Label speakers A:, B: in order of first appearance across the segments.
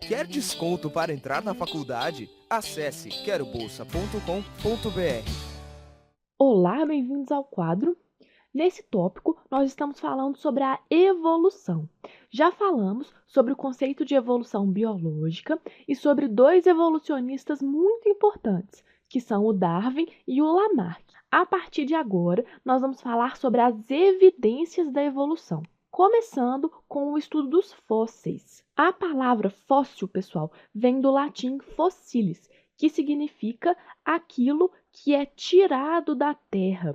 A: Quer desconto para entrar na faculdade? Acesse querobolsa.com.br.
B: Olá, bem-vindos ao quadro. Nesse tópico, nós estamos falando sobre a evolução. Já falamos sobre o conceito de evolução biológica e sobre dois evolucionistas muito importantes, que são o Darwin e o Lamarck. A partir de agora, nós vamos falar sobre as evidências da evolução, começando com o estudo dos fósseis. A palavra fóssil, pessoal, vem do latim fossilis, que significa aquilo que é tirado da terra.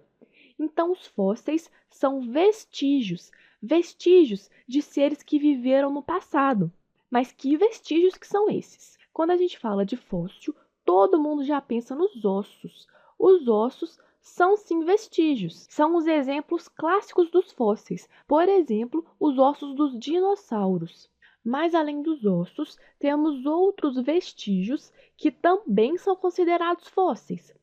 B: Então, os fósseis são vestígios, vestígios de seres que viveram no passado. Mas que vestígios que são esses? Quando a gente fala de fóssil, todo mundo já pensa nos ossos. Os ossos são sim vestígios, são os exemplos clássicos dos fósseis, por exemplo, os ossos dos dinossauros. Mas além dos ossos, temos outros vestígios que também são considerados fósseis.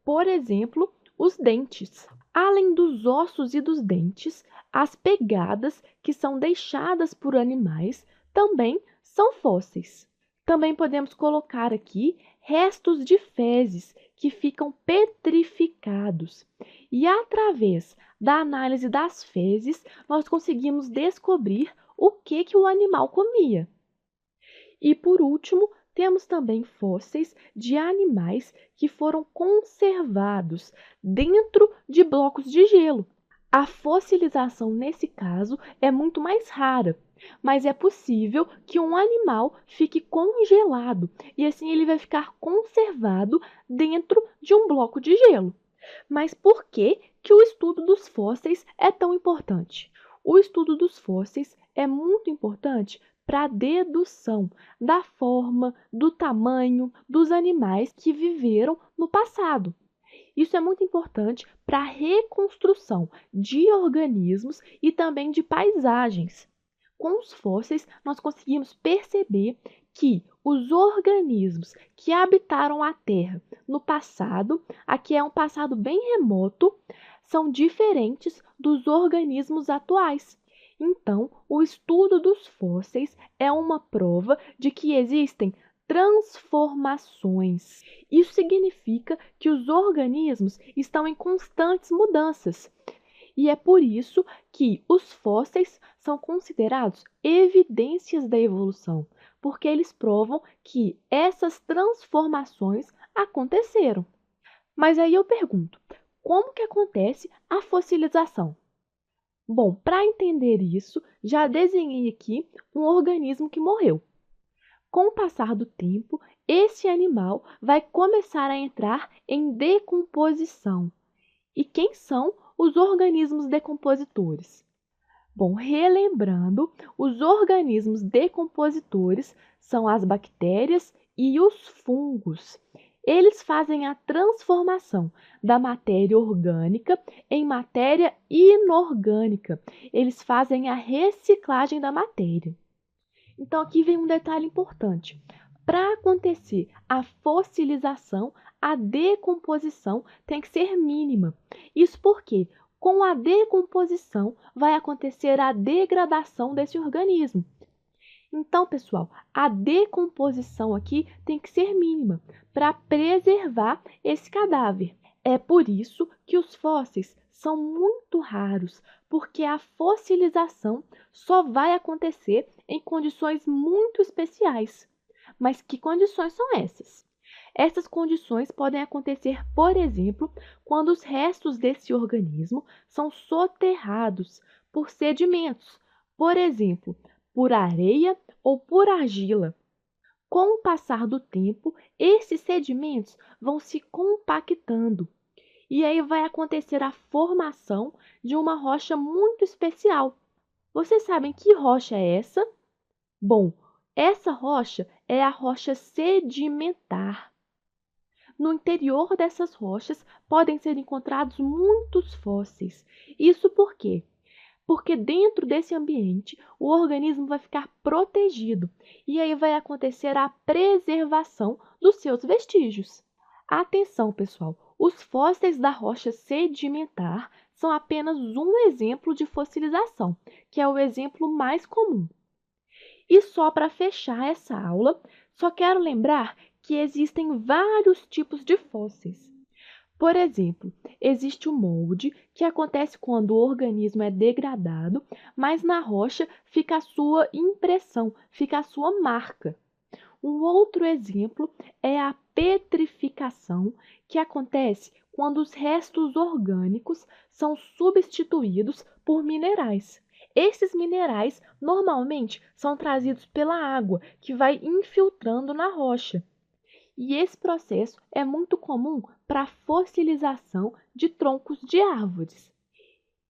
B: Por exemplo, os dentes. Além dos ossos e dos dentes, as pegadas que são deixadas por animais também são fósseis. Também podemos colocar aqui restos de fezes que ficam petrificados. E através da análise das fezes, nós conseguimos descobrir o que o animal comia. E por último, temos também fósseis de animais que foram conservados dentro de blocos de gelo. A fossilização, nesse caso, é muito mais rara, mas é possível que um animal fique congelado e assim ele vai ficar conservado dentro de um bloco de gelo. Mas por que o estudo dos fósseis é tão importante? O estudo dos fósseis é muito importante para a dedução da forma, do tamanho dos animais que viveram no passado. Isso é muito importante para a reconstrução de organismos e também de paisagens. Com os fósseis, nós conseguimos perceber que os organismos que habitaram a Terra no passado, aqui é um passado bem remoto, são diferentes dos organismos atuais. Então, o estudo dos fósseis é uma prova de que existem transformações. Isso significa que os organismos estão em constantes mudanças. E é por isso que os fósseis são considerados evidências da evolução, porque eles provam que essas transformações aconteceram. Mas aí eu pergunto, como que acontece a fossilização? Bom, para entender isso, já desenhei aqui um organismo que morreu. Com o passar do tempo, esse animal vai começar a entrar em decomposição. E quem são os organismos decompositores? Bom, relembrando, os organismos decompositores são as bactérias e os fungos. Eles fazem a transformação da matéria orgânica em matéria inorgânica. Eles fazem a reciclagem da matéria. Então, aqui vem um detalhe importante. Para acontecer a fossilização, a decomposição tem que ser mínima. Isso porque, com a decomposição, vai acontecer a degradação desse organismo. Então, pessoal, a decomposição aqui tem que ser mínima para preservar esse cadáver. É por isso que os fósseis são muito raros, porque a fossilização só vai acontecer em condições muito especiais. Mas que condições são essas? Essas condições podem acontecer, por exemplo, quando os restos desse organismo são soterrados por sedimentos, por exemplo, por areia ou por argila. Com o passar do tempo, esses sedimentos vão se compactando e aí vai acontecer a formação de uma rocha muito especial. Vocês sabem que rocha é essa? Bom, essa rocha é a rocha sedimentar. No interior dessas rochas podem ser encontrados muitos fósseis. Isso por quê? Porque dentro desse ambiente o organismo vai ficar protegido e aí vai acontecer a preservação dos seus vestígios. Atenção, pessoal! Os fósseis da rocha sedimentar são apenas um exemplo de fossilização, que é o exemplo mais comum. E só para fechar essa aula, só quero lembrar que existem vários tipos de fósseis. Por exemplo, existe o molde, que acontece quando o organismo é degradado, mas na rocha fica a sua impressão, fica a sua marca. Um outro exemplo é a petrificação, que acontece quando os restos orgânicos são substituídos por minerais. Esses minerais normalmente são trazidos pela água, que vai infiltrando na rocha. E esse processo é muito comum para a fossilização de troncos de árvores.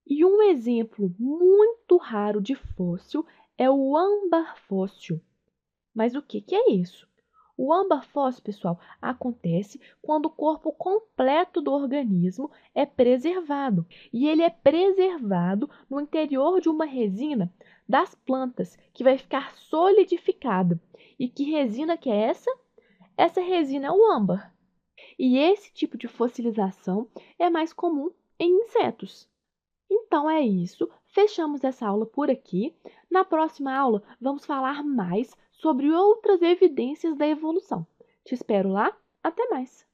B: E um exemplo muito raro de fóssil é o âmbar fóssil. Mas o que é isso? O âmbar fóssil, pessoal, acontece quando o corpo completo do organismo é preservado. E ele é preservado no interior de uma resina das plantas, que vai ficar solidificada. E que resina que é essa? Essa resina é o âmbar. E esse tipo de fossilização é mais comum em insetos. Então é isso, fechamos essa aula por aqui. Na próxima aula, vamos falar mais sobre outras evidências da evolução. Te espero lá, até mais!